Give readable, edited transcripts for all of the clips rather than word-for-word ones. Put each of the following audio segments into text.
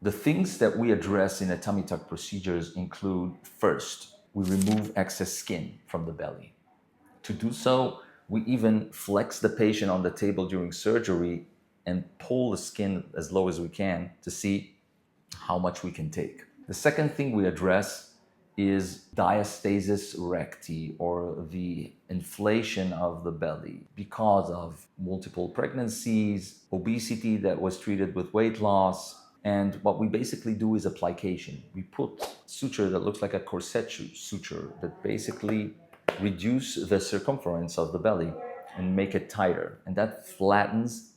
The things that we address in a tummy tuck procedures include, first, we remove excess skin from the belly. To do so, we even flex the patient on the table during surgery and pull the skin as low as we can to see how much we can take. The second thing we address is diastasis recti, or the inflation of the belly because of multiple pregnancies, obesity that was treated with weight loss. And what we basically do is application. We put suture that looks like a corset suture that basically reduce the circumference of the belly and make it tighter. And that flattens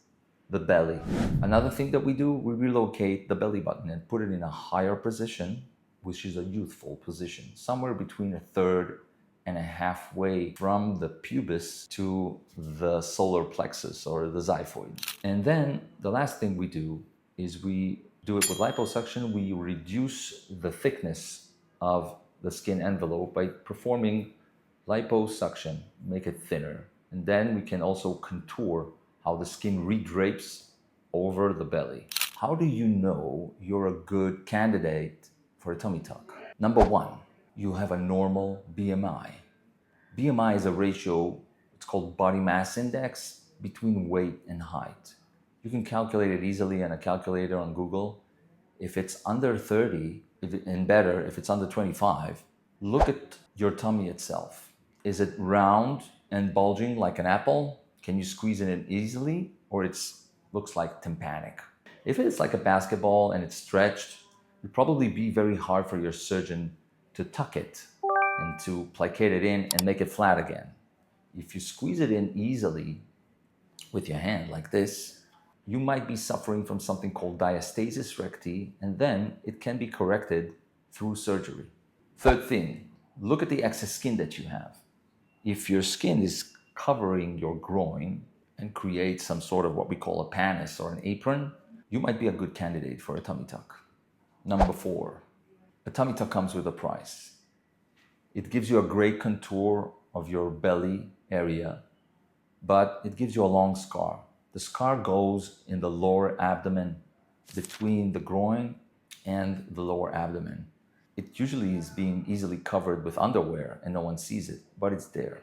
the belly. Another thing that we do, we relocate the belly button and put it in a higher position, which is a youthful position, somewhere between a third and a halfway from the pubis to the solar plexus or the xiphoid. And then the last thing we do is we do it with liposuction. We reduce the thickness of the skin envelope by performing liposuction, make it thinner. And then we can also contour how the skin redrapes over the belly. How do you know you're a good candidate for a tummy tuck? Number one, you have a normal BMI. BMI is a ratio, it's called body mass index, between weight and height. You can calculate it easily on a calculator on Google. If it's under 30, and better, if it's under 25, look at your tummy itself. Is it round and bulging like an apple? Can you squeeze it in easily? Or it looks like tympanic? If it's like a basketball and it's stretched, it'd probably be very hard for your surgeon to tuck it and to placate it in and make it flat again. If you squeeze it in easily with your hand like this, you might be suffering from something called diastasis recti, and then it can be corrected through surgery. Third thing, look at the excess skin that you have. If your skin is covering your groin and creates some sort of what we call a pannus or an apron, you might be a good candidate for a tummy tuck. Number four, a tummy tuck comes with a price. It gives you a great contour of your belly area, but it gives you a long scar. The scar goes in the lower abdomen, between the groin and the lower abdomen. It usually is being easily covered with underwear and no one sees it, but it's there.